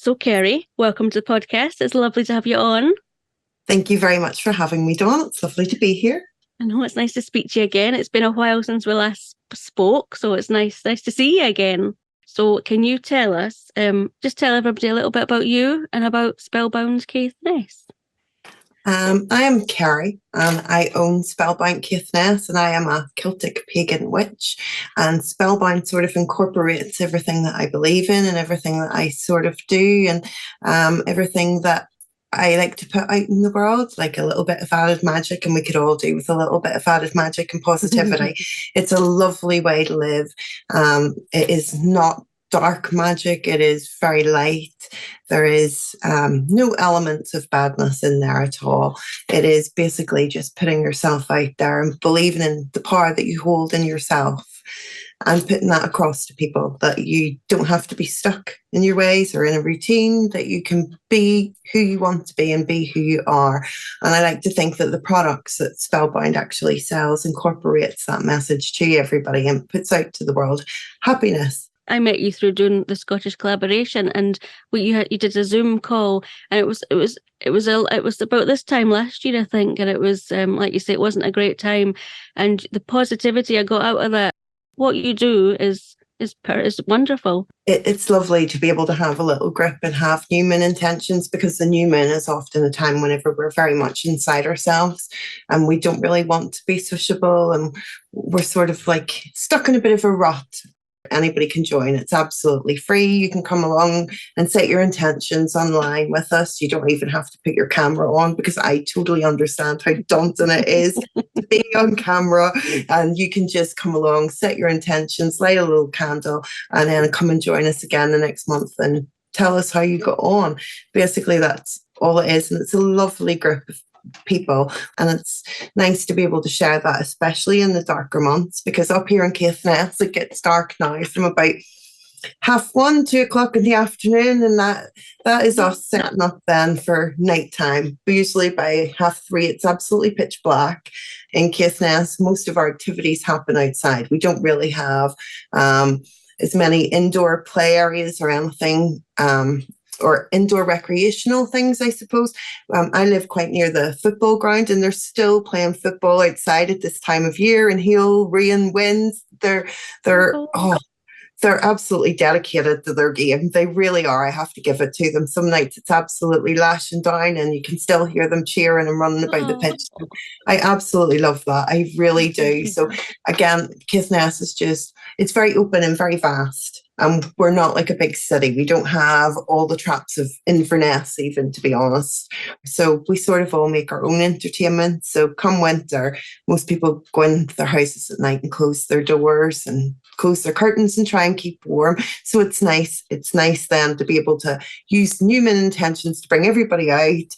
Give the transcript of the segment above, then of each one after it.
So, Kerry, welcome to the podcast. It's lovely to have you on. Thank you very much for having me, Dawn. It's lovely to be here. I know it's nice to speak to you again. It's been a while since we last spoke, so it's nice to see you again. So, can you tell us, just tell everybody a little bit about you and about Spellbound Caithness? I am Carrie, and I own Spellbound Caithness, and I am a Celtic pagan witch. And Spellbound sort of incorporates everything that I believe in and everything that I sort of do, and everything that I like to put out in the world, like a little bit of added magic, and we could all do with a little bit of added magic and positivity. It's a lovely way to live. It is not dark magic. It is very light. There is no elements of badness in there at all. It is basically just putting yourself out there and believing in the power that you hold in yourself and putting that across to people, that you don't have to be stuck in your ways or in a routine, that you can be who you want to be and be who you are. And I like to think that the products that Spellbound actually sells incorporates that message to everybody and puts out to the world happiness. I met you through doing the Scottish collaboration, and you did a Zoom call, and it was about this time last year, I think, and it was like you say, it wasn't a great time, and the positivity I got out of that. What you do is wonderful. It's lovely to be able to have a little grip and have new moon intentions, because the new moon is often a time whenever we're very much inside ourselves and we don't really want to be sociable, and we're sort of like stuck in a bit of a rut. Anybody can join. It's absolutely free. You can come along and set your intentions online with us. You don't even have to put your camera on, because I totally understand how daunting it is to be on camera. And you can just come along, set your intentions, light a little candle, and then come and join us again the next month and tell us how you got on. Basically, that's all it is. And it's a lovely group of people, and it's nice to be able to share that, especially in the darker months, because up here in Caithness it gets dark now from about 1:30, 2:00 in the afternoon, and that is us setting up then for nighttime. Usually by 3:30 it's absolutely pitch black in Caithness. Most of our activities happen outside. We don't really have as many indoor play areas or anything, or indoor recreational things, I suppose. I live quite near the football ground, and they're still playing football outside at this time of year in hail, rain, winds. They're absolutely dedicated to their game. They really are. I have to give it to them. Some nights it's absolutely lashing down, and you can still hear them cheering and running about the pitch. So I absolutely love that. I really do. So again, Caithness is it's very open and very vast. We're not like a big city. We don't have all the traps of Inverness, even, to be honest. So we sort of all make our own entertainment. So come winter, most people go into their houses at night and close their doors and close their curtains and try and keep warm. So it's nice. It's nice then to be able to use new moon intentions to bring everybody out.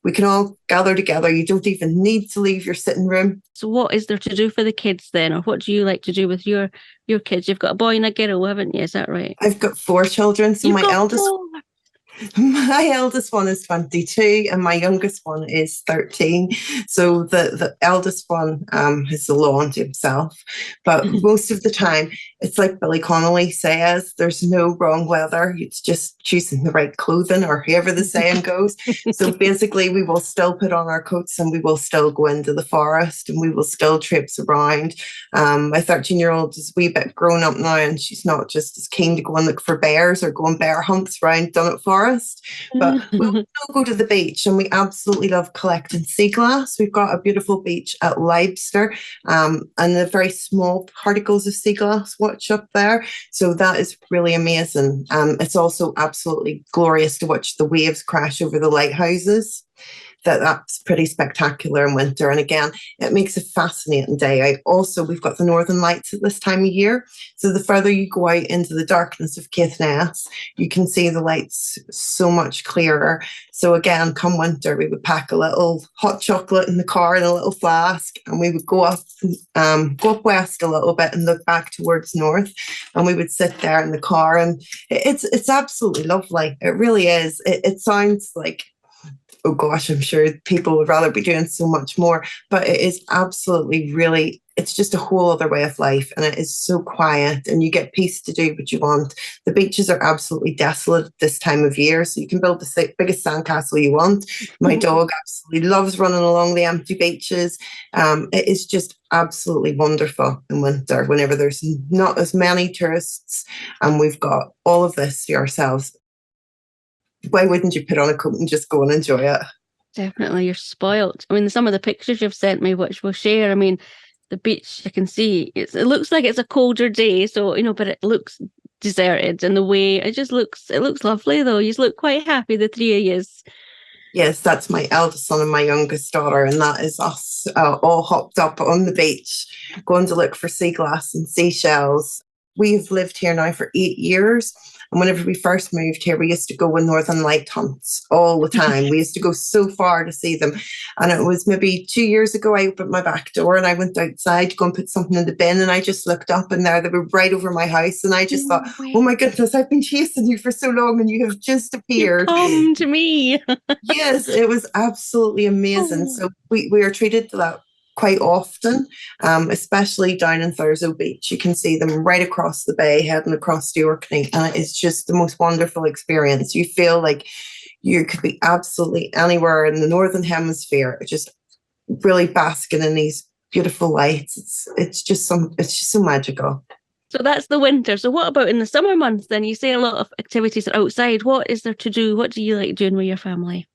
We can all gather together. You don't even need to leave your sitting room. So what is there to do for the kids then? Or what do you like to do with your kids? You've got a boy and a girl, haven't you? Is that right? I've got 4 children. So my eldest one is 22 and my youngest one is 13. So the eldest one has the law unto himself. But most of the time, it's like Billy Connolly says, there's no wrong weather. It's just choosing the right clothing, or however the saying goes. So basically, we will still put on our coats and we will still go into the forest and we will still traipse around. My 13-year-old is a wee bit grown up now, and she's not just as keen to go and look for bears or go on bear hunts around Dunnet Forest. But we'll still go to the beach, and we absolutely love collecting sea glass. We've got a beautiful beach at Leibster, and the very small particles of sea glass watch up there. So that is really amazing. It's also absolutely glorious to watch the waves crash over the lighthouses. That's pretty spectacular in winter. And again, it makes a fascinating day. We've got the Northern Lights at this time of year. So the further you go out into the darkness of Caithness, you can see the lights so much clearer. So again, come winter, we would pack a little hot chocolate in the car in a little flask, and we would go up west a little bit and look back towards north, and we would sit there in the car, and it's absolutely lovely. It really is. It sounds like oh gosh, I'm sure people would rather be doing so much more. But it is absolutely really, it's just a whole other way of life. And it is so quiet and you get peace to do what you want. The beaches are absolutely desolate this time of year. So you can build the biggest sandcastle you want. My dog absolutely loves running along the empty beaches. It is just absolutely wonderful in winter whenever there's not as many tourists and we've got all of this to ourselves. Why wouldn't you put on a coat and just go and enjoy it? Definitely, you're spoilt. I mean, some of the pictures you've sent me, which we'll share, I mean, the beach, you can see, it looks like it's a colder day, so, you know, but it looks deserted in the way. It looks lovely, though. You look quite happy, the three of you. Yes, that's my eldest son and my youngest daughter, and that is us all hopped up on the beach, going to look for sea glass and seashells. We've lived here now for 8 years. And whenever we first moved here, we used to go on northern light hunts all the time. We used to go so far to see them. And it was maybe 2 years ago, I opened my back door and I went outside to go and put something in the bin. And I just looked up and there they were right over my house. And I just thought, oh my goodness, I've been chasing you for so long and you have just appeared. Come to me. Yes, it was absolutely amazing. Oh. So we are treated to that quite often, especially down in Thurso Beach. You can see them right across the bay, heading across to Orkney, and it's just the most wonderful experience. You feel like you could be absolutely anywhere in the Northern Hemisphere, just really basking in these beautiful lights. It's just so magical. So that's the winter. So what about in the summer months then? You say a lot of activities are outside. What is there to do? What do you like doing with your family?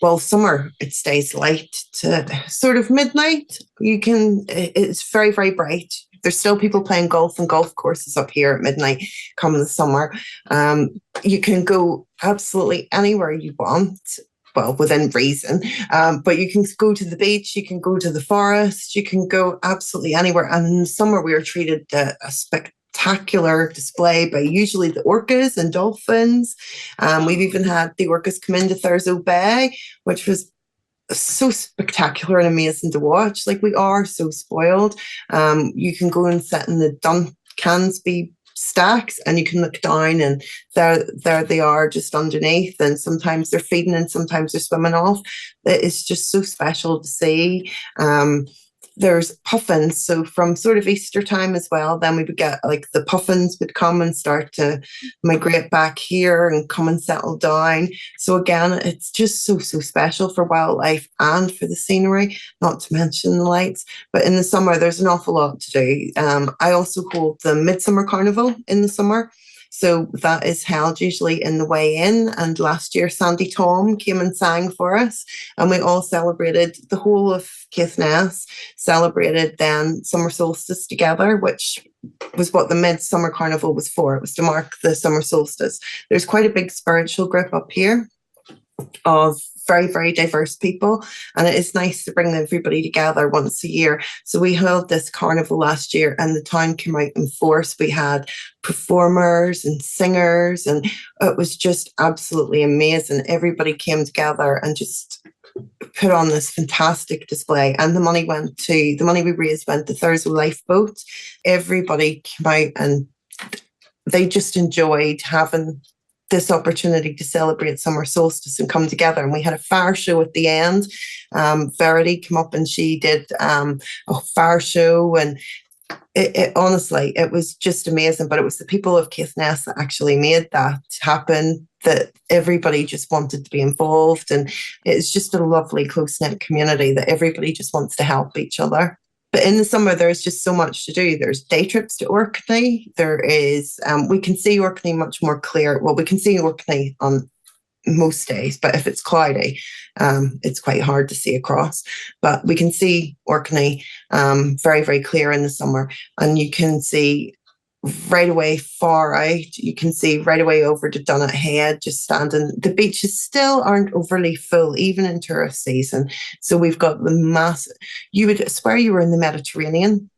Well, summer, it stays light to sort of midnight. It's very, very bright. There's still people playing golf and golf courses up here at midnight come the summer. You can go absolutely anywhere you want, well, within reason. But you can go to the beach, you can go to the forest, you can go absolutely anywhere. And in the summer, we are treated to a spectacular display by usually the orcas and dolphins. We've even had the orcas come into Thurso Bay, which was so spectacular and amazing to watch. Like, we are so spoiled. You can go and sit in the Duncansby stacks and you can look down and there they are just underneath, and sometimes they're feeding and sometimes they're swimming off. It's just so special to see. There's puffins. So from sort of Easter time as well, then we would get like the puffins would come and start to migrate back here and come and settle down. So again, it's just so special for wildlife and for the scenery, not to mention the lights. But in the summer, there's an awful lot to do. I also hold the Midsummer Carnival in the summer. So that is held usually in the way in. And last year, Sandy Tom came and sang for us. And we all celebrated, the whole of Caithness celebrated then summer solstice together, which was what the Midsummer Carnival was for. It was to mark the summer solstice. There's quite a big spiritual group up here of very, very diverse people. And it is nice to bring everybody together once a year. So we held this carnival last year and the town came out in force. We had performers and singers and it was just absolutely amazing. Everybody came together and just put on this fantastic display. And the money we raised went to Thurso Lifeboat. Everybody came out and they just enjoyed having this opportunity to celebrate summer solstice and come together. And we had a fire show at the end. Verity came up and she did a fire show, and it honestly, it was just amazing. But it was the people of Caithness that actually made that happen, that everybody just wanted to be involved. And it's just a lovely, close-knit community that everybody just wants to help each other. But in the summer, there's just so much to do. There's day trips to Orkney. There is, we can see Orkney much more clear. Well, we can see Orkney on most days, but if it's cloudy, it's quite hard to see across. But we can see Orkney very, very clear in the summer. And you can see right away far out. You can see right away over to Dunnet Head, just standing. The beaches still aren't overly full, even in tourist season. So we've got the massive, you would swear you were in the Mediterranean.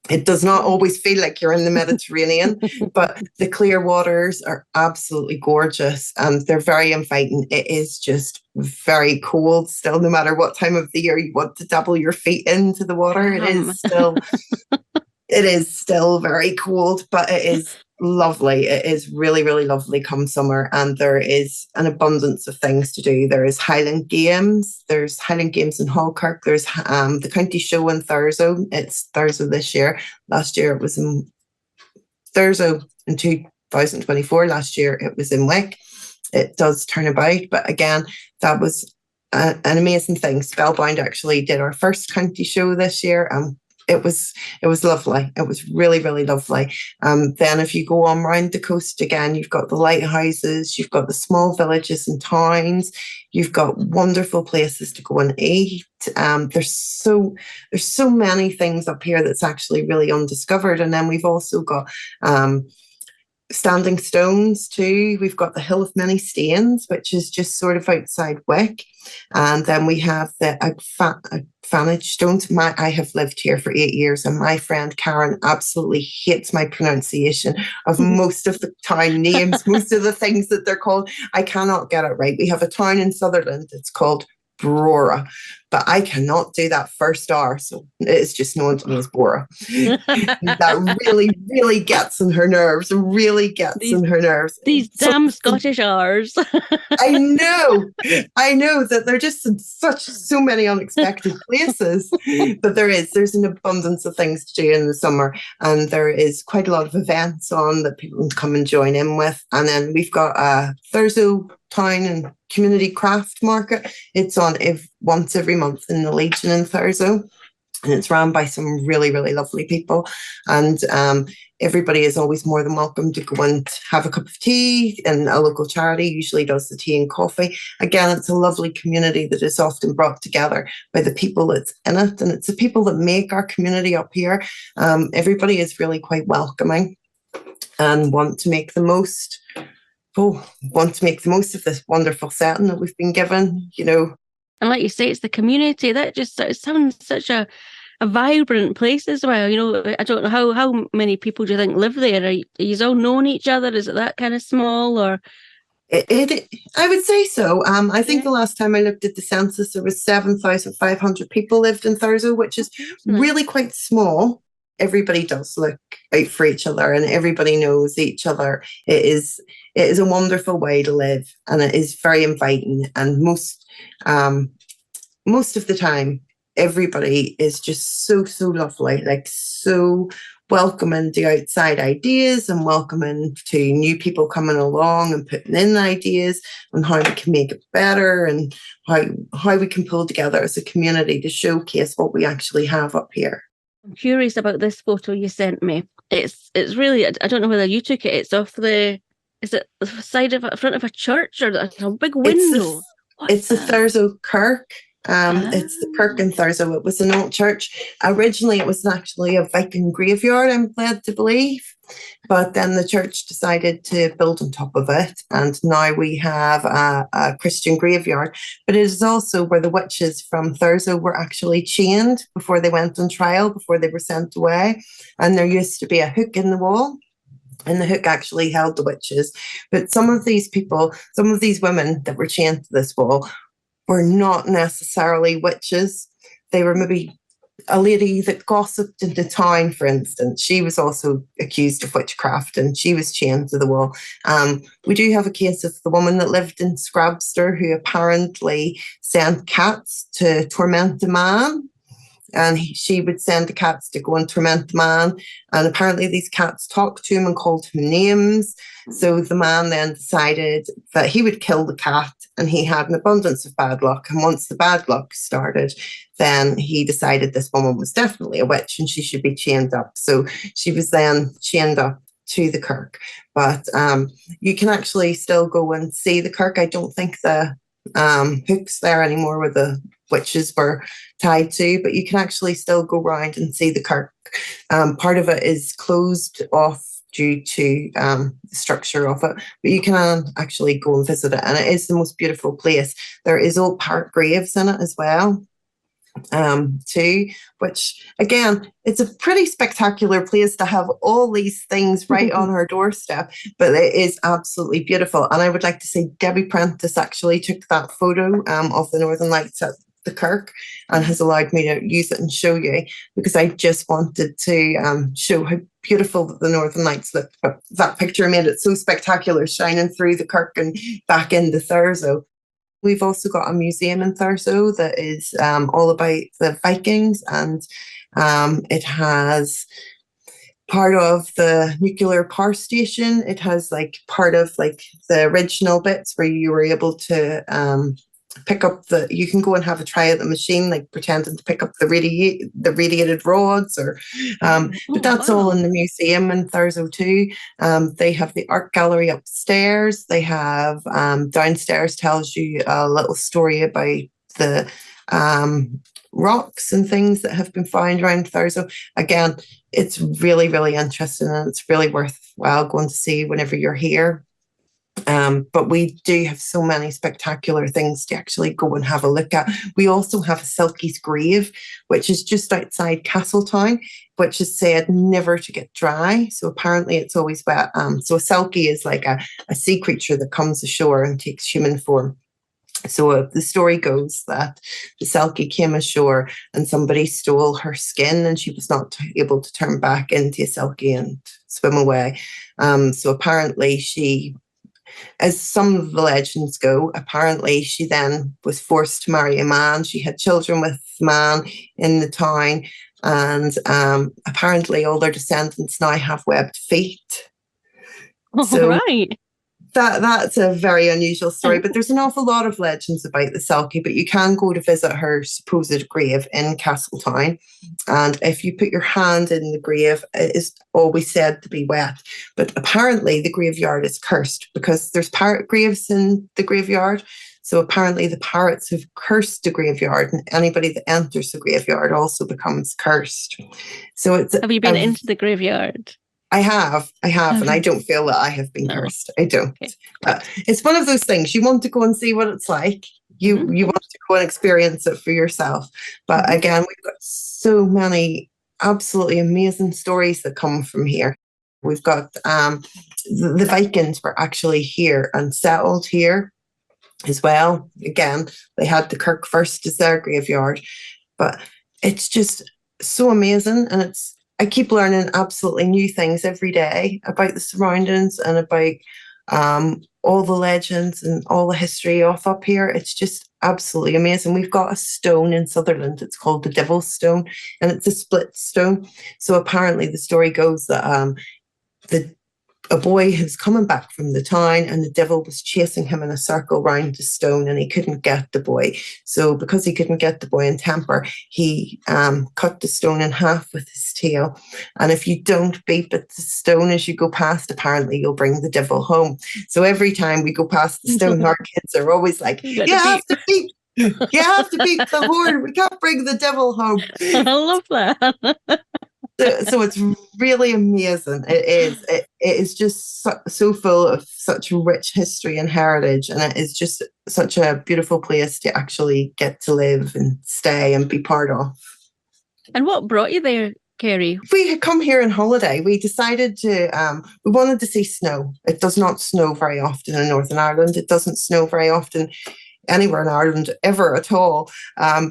It does not always feel like you're in the Mediterranean, but the clear waters are absolutely gorgeous and they're very inviting. It is just very cold still, no matter what time of the year you want to dabble your feet into the water. It is still very cold, but it is lovely. It is really, really lovely come summer, and there is an abundance of things to do. There is Highland Games. There's Highland Games in Hallkirk. There's the county show in Thurso. It's Thurso this year. Last year it was in Thurso in 2024. Last year it was in Wick. It does turn about, but again, that was an amazing thing. Spellbound actually did our first county show this year. It was lovely. It was really, really lovely. Then if you go on round the coast again, you've got the lighthouses, you've got the small villages and towns, you've got wonderful places to go and eat. There's so many things up here that's actually really undiscovered. And then we've also got standing stones too. We've got the Hill of Many Stains, which is just sort of outside Wick. And then we have the Fanage stones. I have lived here for 8 years, and my friend Karen absolutely hates my pronunciation of most of the town names, most of the things that they're called. I cannot get it right. We have a town in Sutherland, it's called Brora, but I cannot do that first R, so it's just known to me as Bora. That really, really gets in her nerves. These damn Scottish R's. I know that they're just in so many unexpected places, but there's an abundance of things to do in the summer, and there is quite a lot of events on that people can come and join in with. And then we've got a Thurso Town and Community Craft Market. It's on once every month in the Legion in Thurso, and it's run by some really, really lovely people. And everybody is always more than welcome to go and have a cup of tea, and a local charity usually does the tea and coffee. Again, it's a lovely community that is often brought together by the people that's in it, and it's the people that make our community up here. Everybody is really quite welcoming and want to make the most of this wonderful setting that we've been given, And like you say, it's the community that just sounds such a vibrant place as well. I don't know how many people do you think live there? Are you all known each other? Is it that kind of small, or? I would say so. I think the last time I looked at the census, there was 7,500 people lived in Thurso, which is really quite small. Everybody does look out for each other, and everybody knows each other. It is a wonderful way to live, and it is very inviting. And most of the time, everybody is just so lovely, like so welcoming to outside ideas and welcoming to new people coming along and putting in ideas on how we can make it better and how we can pull together as a community to showcase what we actually have up here. I'm curious about this photo you sent me. It's really, I don't know whether you took it. It's off is it the front of a church, or a big window? It's the Thurso Kirk. It's the Kirk in Thurso. It was an old church. Originally, it was actually a Viking graveyard, I'm led to believe. But then the church decided to build on top of it. And now we have a Christian graveyard. But it is also where the witches from Thurso were actually chained before they went on trial, before they were sent away. And there used to be a hook in the wall, and the hook actually held the witches. But some of these women that were chained to this wall were not necessarily witches. They were maybe a lady that gossiped in the town, for instance. She was also accused of witchcraft, and she was chained to the wall. We do have a case of the woman that lived in Scrabster who apparently sent cats to torment a man. And she would send the cats to go and torment the man. And apparently these cats talked to him and called him names. So the man then decided that he would kill the cat, and he had an abundance of bad luck. And once the bad luck started, then he decided this woman was definitely a witch and she should be chained up. So she was then chained up to the kirk. But you can actually still go and see the kirk. I don't think the hooks there anymore where the witches were tied to, but you can actually still go round and see the kirk. Part of it is closed off due to the structure of it, but you can actually go and visit it, and it is the most beautiful place. There is old park graves in it as well, too, which again, it's a pretty spectacular place to have all these things right on our doorstep, but it is absolutely beautiful. And I would like to say Debbie Prentice actually took that photo of the Northern Lights at the kirk and has allowed me to use it and show you, because I just wanted to show how beautiful that the Northern Lights look. But that picture made it so spectacular, shining through the kirk and back into Thurso. We've also got a museum in Thurso that is all about the Vikings, and it has part of the nuclear power station. It has like part of like the original bits where you were able to pick up you can go and have a try at the machine, like pretending to pick up the radiated rods, or but that's all in the museum in Thurso too. They have the art gallery upstairs. They have downstairs tells you a little story about the rocks and things that have been found around Thurso. Again, it's really, really interesting, and it's really worthwhile going to see whenever you're here. But we do have so many spectacular things to actually go and have a look at. We also have a Selkie's grave, which is just outside Castletown, which is said never to get dry. So apparently it's always wet. So a Selkie is like a sea creature that comes ashore and takes human form. So the story goes that the Selkie came ashore and somebody stole her skin, and she was not able to turn back into a Selkie and swim away. So apparently she, as some of the legends go, apparently she then was forced to marry a man. She had children with the man in the town, and apparently all their descendants now have webbed feet. So, right. That's a very unusual story, but there's an awful lot of legends about the Selkie. But you can go to visit her supposed grave in Castletown, and if you put your hand in the grave, it is always said to be wet. But apparently the graveyard is cursed because there's parrot graves in the graveyard. So apparently the parrots have cursed the graveyard, and anybody that enters the graveyard also becomes cursed. So it's. Have you been into the graveyard? I have, and I don't feel that I have been cursed. I don't. Okay. It's one of those things. You want to go and see what it's like. You want to go and experience it for yourself. But again, we've got so many absolutely amazing stories that come from here. We've got the Vikings were actually here and settled here as well. Again, they had the kirk first as their graveyard. But it's just so amazing, and I keep learning absolutely new things every day about the surroundings and about all the legends and all the history off up here. It's just absolutely amazing. We've got a stone in Sutherland. It's called the Devil's Stone, and it's a split stone. So apparently the story goes that a boy who's coming back from the town, and the devil was chasing him in a circle round the stone, and he couldn't get the boy. So because he couldn't get the boy in temper, he cut the stone in half with his tail. And if you don't beep at the stone as you go past, apparently you'll bring the devil home. So every time we go past the stone, our kids are always like, you have to beep. You have to beep the horn. We can't bring the devil home. I love that. So it's really amazing. It is. It is just so full of such rich history and heritage, and it is just such a beautiful place to actually get to live and stay and be part of. And what brought you there, Kerry? We had come here on holiday. We decided we wanted to see snow. It does not snow very often in Northern Ireland. It doesn't snow very often anywhere in Ireland ever at all.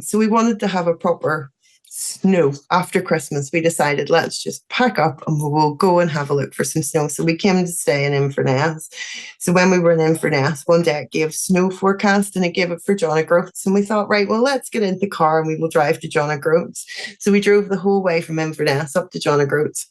So we wanted to have a proper snow after Christmas. We decided, let's just pack up and we'll go and have a look for some snow. So we came to stay in Inverness. So when we were in Inverness, one day it gave snow forecast and it gave it for John O'Groats. And we thought, right, well, let's get in the car and we will drive to John O'Groats. So we drove the whole way from Inverness up to John O'Groats.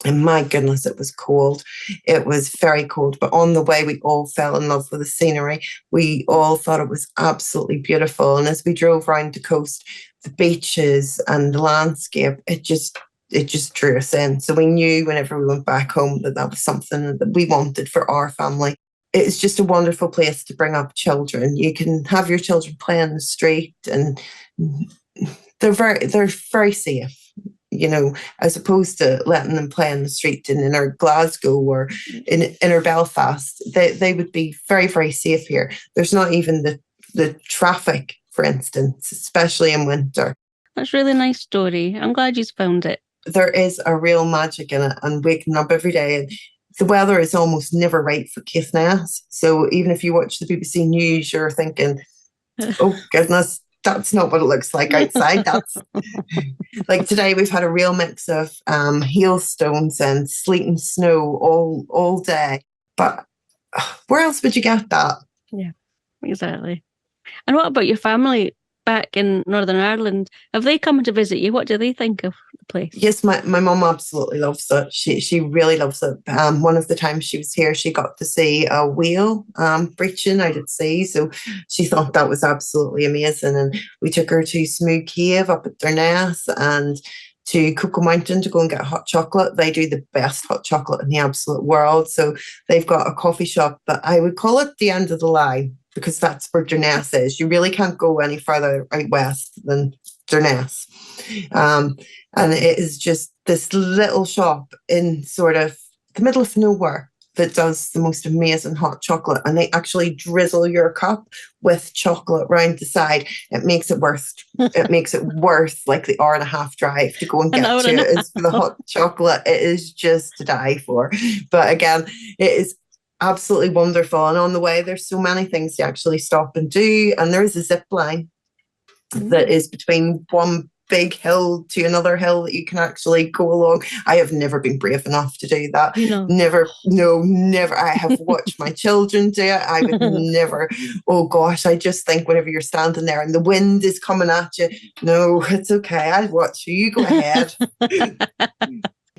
And my goodness, it was cold. It was very cold. But on the way, we all fell in love with the scenery. We all thought it was absolutely beautiful. And as we drove around the coast, the beaches and the landscape, it just drew us in. So we knew whenever we went back home that was something that we wanted for our family. It's just a wonderful place to bring up children. You can have your children play in the street, and they're very safe. You know, as opposed to letting them play in the street in inner Glasgow or in inner Belfast, they would be very, very safe here. There's not even the traffic, for instance, especially in winter. That's a really nice story. I'm glad you found it. There is a real magic in it, and waking up every day. And the weather is almost never right for Caithness. So even if you watch the BBC News, you're thinking, oh goodness, that's not what it looks like outside. That's like today we've had a real mix of hailstones and sleet and snow all day. But where else would you get that? Yeah, exactly. And what about your family back in Northern Ireland? Have they come to visit you? What do they think of the place? Yes, my mum absolutely loves it. She really loves it. One of the times she was here, she got to see a whale breaching out at sea. So she thought that was absolutely amazing. And we took her to Smooth Cave up at Thurso and to Cocoa Mountain to go and get hot chocolate. They do the best hot chocolate in the absolute world. So they've got a coffee shop that I would call it the end of the line, because that's where Thurso is. You really can't go any further out west than Thurso. And it is just this little shop in sort of the middle of nowhere that does the most amazing hot chocolate. And they actually drizzle your cup with chocolate round the side. It makes it worth like the hour and a half drive to go and get to it. It's for the hot chocolate. It is just to die for. But again, it is absolutely wonderful. And on the way, there's so many things to actually stop and do. And there is a zip line that is between one big hill to another hill that you can actually go along. I have never been brave enough to do that. Never. I have watched my children do it. I would never. Oh gosh, I just think whenever you're standing there and the wind is coming at you, no, it's okay. I'll watch you. You go ahead.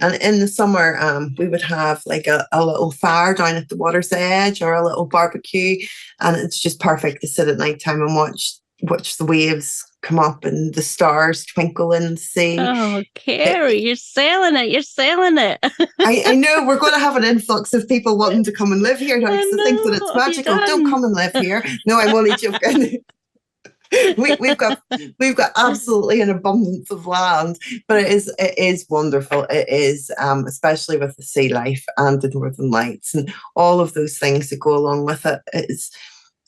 And in the summer, we would have like a little fire down at the water's edge or a little barbecue. And it's just perfect to sit at night time and watch the waves come up and the stars twinkle in the sea. Oh, Kerry, you're selling it. You're selling it. I know we're going to have an influx of people wanting to come and live here now because they think that it's magical. Don't come and live here. No, I'm only joking. We've got absolutely an abundance of land, but it is wonderful. It is, especially with the sea life and the Northern Lights and all of those things that go along with it. It's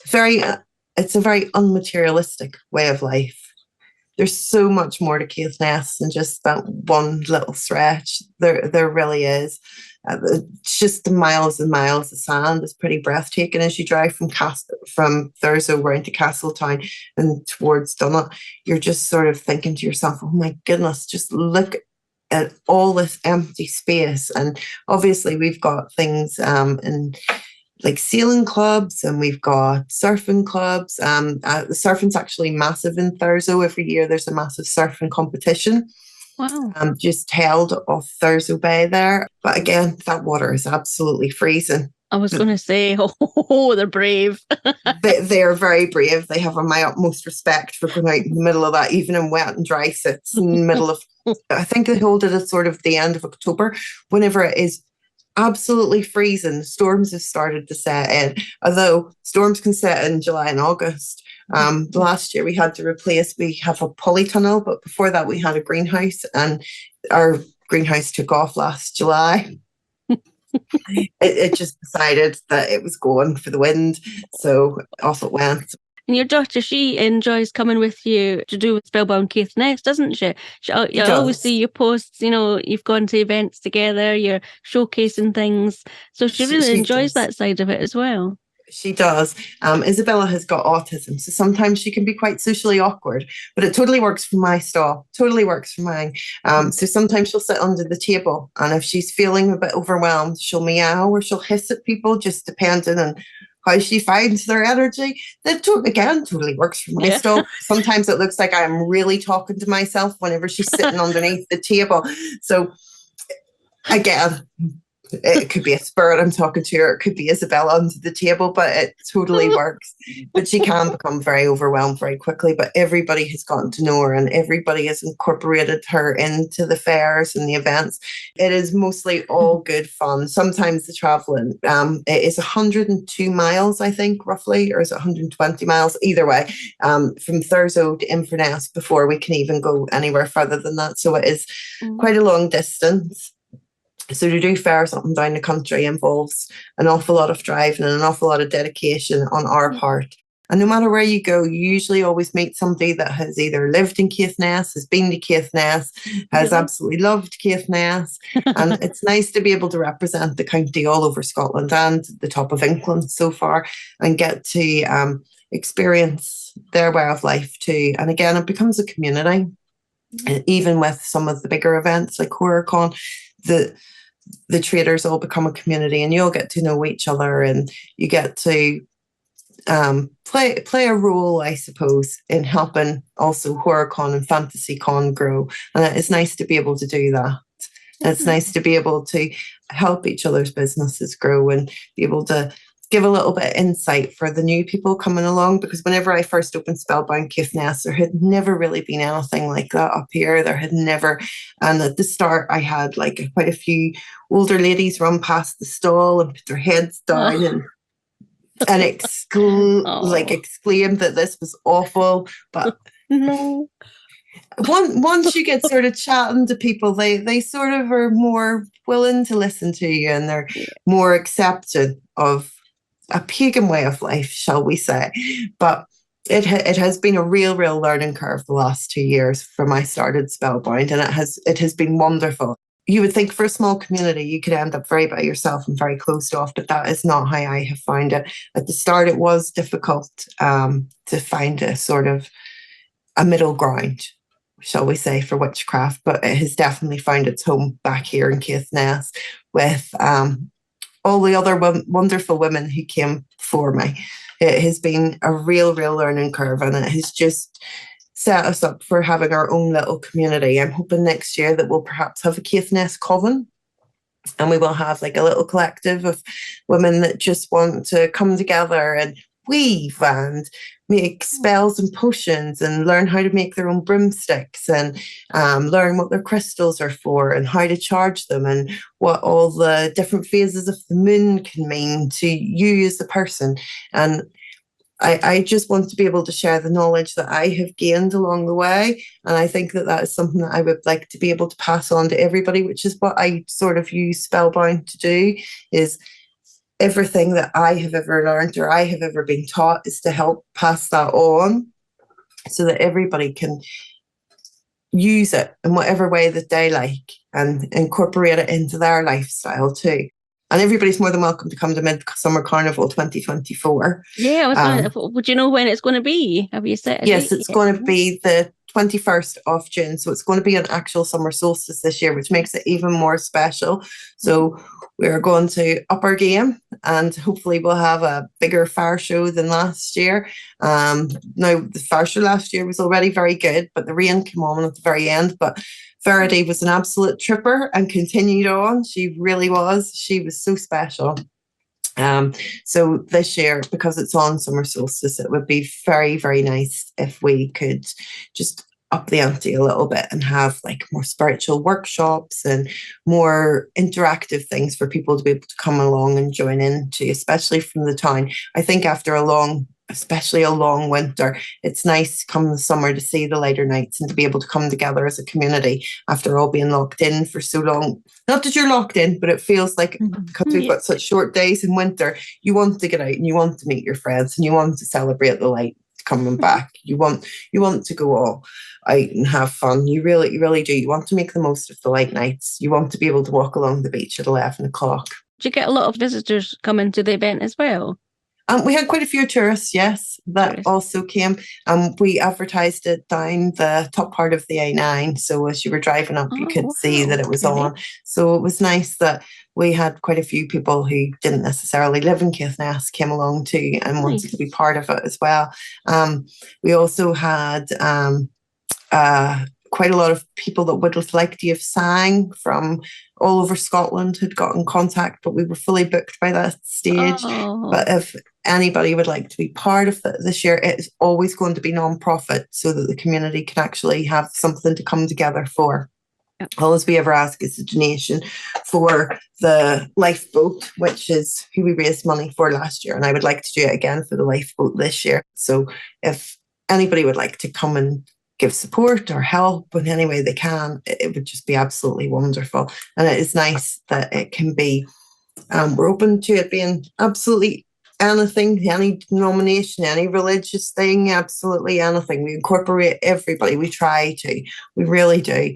a very unmaterialistic way of life. There's so much more to Caithness than just that one little stretch. There really is. It's just the miles and miles of sand. It's pretty breathtaking as you drive from Thurso round to Castletown and towards Dunnet. You're just sort of thinking to yourself, oh my goodness, just look at all this empty space. And obviously we've got things in like sailing clubs, and we've got surfing clubs. The surfing's actually massive in Thurso. Every year there's a massive surfing competition. Wow. Just held off Thurso Bay there. But again, that water is absolutely freezing. I was going to say, oh, they're brave. They are very brave. They have my utmost respect for going out in the middle of that, even in wet and dry sits in the middle of, I think they hold it at sort of the end of October, whenever it is absolutely freezing. Storms have started to set in, although storms can set in July and August. Last year we had to we have a polytunnel, but before that we had a greenhouse, and our greenhouse took off last July. it just decided that it was going for the wind, so off it went. And your daughter, she enjoys coming with you to do with Spellbound Caithness, doesn't she? I always see your posts, you've gone to events together, you're showcasing things. So she really enjoys that side of it as well. She does. Isabella has got autism, so sometimes she can be quite socially awkward, but it totally works for my style, totally works for mine. So sometimes she'll sit under the table, and if she's feeling a bit overwhelmed, she'll meow or she'll hiss at people, just depending on how she finds their energy. That totally works for my style. Sometimes it looks like I'm really talking to myself whenever she's sitting underneath the table. So again, it could be a spirit I'm talking to, or it could be Isabella under the table, but it totally works. But she can become very overwhelmed very quickly. But everybody has gotten to know her, and everybody has incorporated her into the fairs and the events. It is mostly all good fun. Sometimes the travelling, it is 102 miles, I think, roughly, or is it 120 miles? Either way, from Thurso to Inverness before we can even go anywhere further than that. So it is quite a long distance. So to do fairs up and down the country involves an awful lot of driving and an awful lot of dedication on our part. And no matter where you go, you usually always meet somebody that has either lived in Caithness, has been to Caithness, has absolutely loved Caithness. And it's nice to be able to represent the county all over Scotland and the top of England so far, and get to experience their way of life too. And again, it becomes a community. And even with some of the bigger events like HorrorCon, the traders all become a community, and you all get to know each other, and you get to play a role, I suppose, in helping also HorrorCon and FantasyCon grow. And it's nice to be able to do that. It's nice to be able to help each other's businesses grow and be able to give a little bit of insight for the new people coming along, because whenever I first opened Spellbound Caithness, there had never really been anything like that up here. There had never, and at the start I had like quite a few older ladies run past the stall and put their heads down and exclaimed that this was awful. But no. Once you get sort of chatting to people, they sort of are more willing to listen to you, and they're more accepting of a pagan way of life, shall we say. But it has been a real learning curve the last 2 years from I started Spellbound, and it has been wonderful. You would think for a small community you could end up very by yourself and very closed off, but that is not how I have found it. At the start it was difficult to find a sort of a middle ground, shall we say, for witchcraft, but it has definitely found its home back here in Caithness with all the other wonderful women who came before me. It has been a real learning curve, and it has just set us up for having our own little community. I'm hoping next year that we'll perhaps have a Caithness coven, and we will have like a little collective of women that just want to come together and weave and make spells and potions and learn how to make their own broomsticks and learn what their crystals are for and how to charge them and what all the different phases of the moon can mean to you as a person. And I just want to be able to share the knowledge that I have gained along the way. And I think that is something that I would like to be able to pass on to everybody, which is what I sort of use Spellbound to do, is everything that I have ever learned or I have ever been taught is to help pass that on so that everybody can use it in whatever way that they like and incorporate it into their lifestyle too. And everybody's more than welcome to come to Midsummer Carnival 2024. Yeah, would you know when it's going to be? Have you said? Yes, it's going to be the 21st of June. So it's going to be an actual summer solstice this year, which makes it even more special. So we're going to up our game, and hopefully we'll have a bigger fire show than last year. Now, the fire show last year was already very good, but the rain came on at the very end. But Verity was an absolute trooper and continued on. She really was. She was so special. So this year, because it's on summer solstice, it would be very, very nice if we could just up the ante a little bit and have like more spiritual workshops and more interactive things for people to be able to come along and join into, especially from the town. I think after especially a long winter, it's nice come the summer to see the lighter nights and to be able to come together as a community after all being locked in for so long. Not that you're locked in, but it feels like because we've got such short days in winter, you want to get out and you want to meet your friends and you want to celebrate the light coming back. You want to go all out and have fun. You really do. You want to make the most of the light nights. You want to be able to walk along the beach at 11 o'clock. Do you get a lot of visitors coming to the event as well? We had quite a few tourists, yes, that also came. We advertised it down the top part of the A9. So as you were driving up, you could see that it was on. So it was nice that we had quite a few people who didn't necessarily live in Caithness came along too and wanted to be part of it as well. We also had quite a lot of people that would have liked to have sang from all over Scotland had got in contact, but we were fully booked by that stage. But if anybody would like to be part of it this year, it is always going to be non-profit so that the community can actually have something to come together for. All we ever ask is a donation for the lifeboat, which is who we raised money for last year. And I would like to do it again for the lifeboat this year. So if anybody would like to come and give support or help in any way they can, it would just be absolutely wonderful. And it is nice that it can be, we're open to it being absolutely anything, any denomination, any religious thing, absolutely anything. We incorporate everybody. We try to. We really do.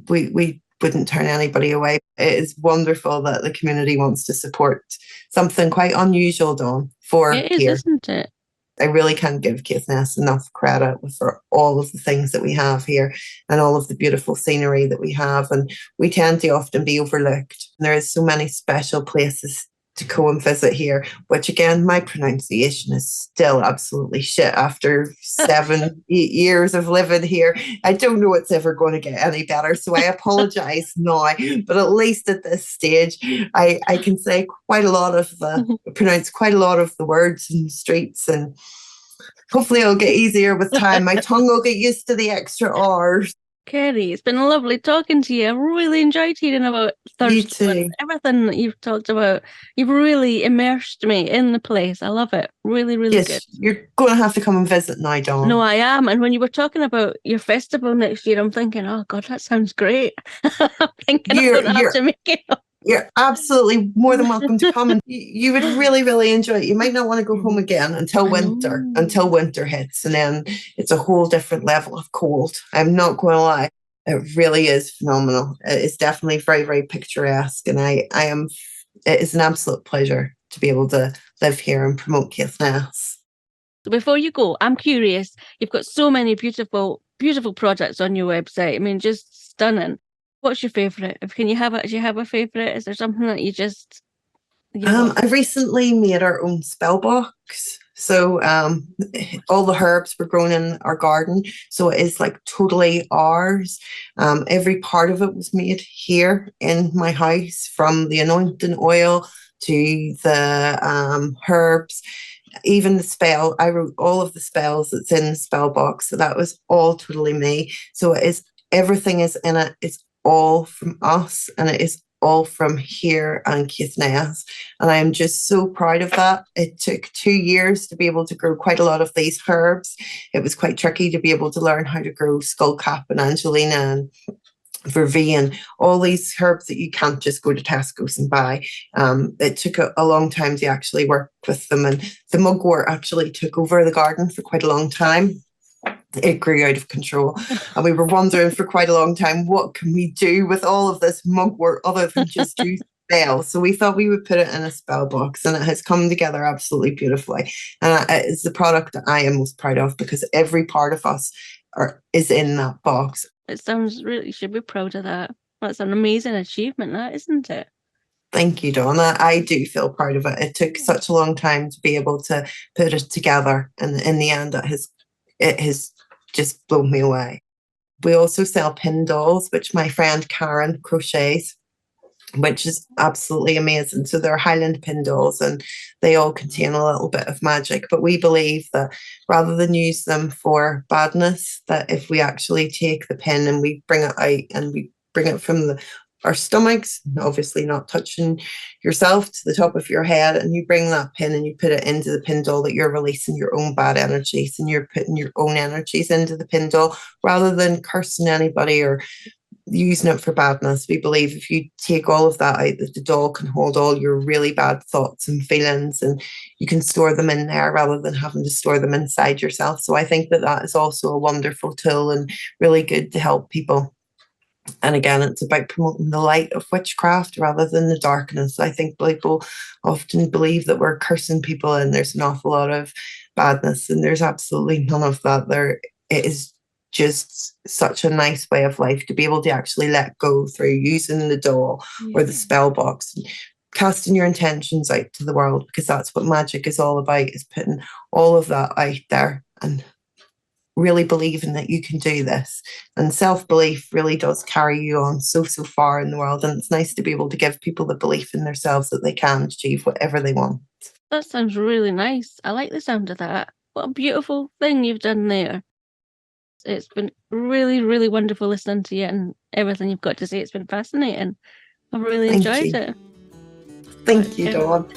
We wouldn't turn anybody away. It is wonderful that the community wants to support something quite unusual, Dawn, for it is, here. Isn't it? I really can't give Caithness enough credit for all of the things that we have here and all of the beautiful scenery that we have. And we tend to often be overlooked. There is so many special places to go and visit here, which again, my pronunciation is still absolutely shit after 8 years of living here. I don't know it's ever going to get any better, so I apologize now, but at least at this stage I can say pronounce quite a lot of the words and streets, and hopefully it'll get easier with time. My tongue will get used to the extra R's. Kerry, it's been lovely talking to you. I've really enjoyed hearing about Thurso and everything that you've talked about. You've really immersed me in the place. I love it. Really, really good. You're going to have to come and visit now, Dawn. No, I am. And when you were talking about your festival next year, I'm thinking, oh God, that sounds great. I'm thinking I don't have to make it up. You're absolutely more than welcome to come, and you would really, really enjoy it. You might not want to go home again until winter hits, and then it's a whole different level of cold. I'm not going to lie. It really is phenomenal. It's definitely very, very picturesque, and it is an absolute pleasure to be able to live here and promote Caithness. Before you go, I'm curious. You've got so many beautiful, beautiful projects on your website. I mean, just stunning. What's your favourite? Do you have a favourite? Is there something that you just... I recently made our own spell box. So all the herbs were grown in our garden. So it is like totally ours. Every part of it was made here in my house, from the anointing oil to the herbs, even the spell. I wrote all of the spells that's in the spell box. So that was all totally me. So everything is in it. It's all from us, and it is all from here and Caithness, and I am just so proud of that. It took 2 years to be able to grow quite a lot of these herbs. It was quite tricky to be able to learn how to grow skullcap and Angelina and vervain, all these herbs that you can't just go to Tesco's and buy. It took a long time to actually work with them, and the mugwort actually took over the garden for quite a long time. It grew out of control, and we were wondering for quite a long time, what can we do with all of this mugwort other than just do spells? So we thought we would put it in a spell box, and it has come together absolutely beautifully. And it's the product that I am most proud of, because every part of us is in that box. It sounds really, you should be proud of that. That's an amazing achievement, that, isn't it? Thank you, Donna. I do feel proud of it. It took such a long time to be able to put it together, and in the end, it has just blown me away. We also sell pin dolls, which my friend Karen crochets, which is absolutely amazing. So they're Highland pin dolls, and they all contain a little bit of magic. But we believe that rather than use them for badness, that if we actually take the pin and we bring it out, and we bring it from our stomachs, obviously not touching yourself, to the top of your head, and you bring that pin and you put it into the pin doll, that you're releasing your own bad energies, and you're putting your own energies into the pin doll rather than cursing anybody or using it for badness. We believe if you take all of that out, that the doll can hold all your really bad thoughts and feelings, and you can store them in there rather than having to store them inside yourself. So I think that is also a wonderful tool and really good to help people. And again, it's about promoting the light of witchcraft rather than the darkness. I think people often believe that we're cursing people and there's an awful lot of badness, and there's absolutely none of that. It is just such a nice way of life to be able to actually let go through using the doll or the spell box, and casting your intentions out to the world, because that's what magic is all about, is putting all of that out there and really believing that you can do this. And self-belief really does carry you on so far in the world, and it's nice to be able to give people the belief in themselves that they can achieve whatever they want. That sounds really nice. I like the sound of that. What a beautiful thing you've done there. It's been really, really wonderful listening to you and everything you've got to say. It's been fascinating. I've really enjoyed it. Thank you, Dawn.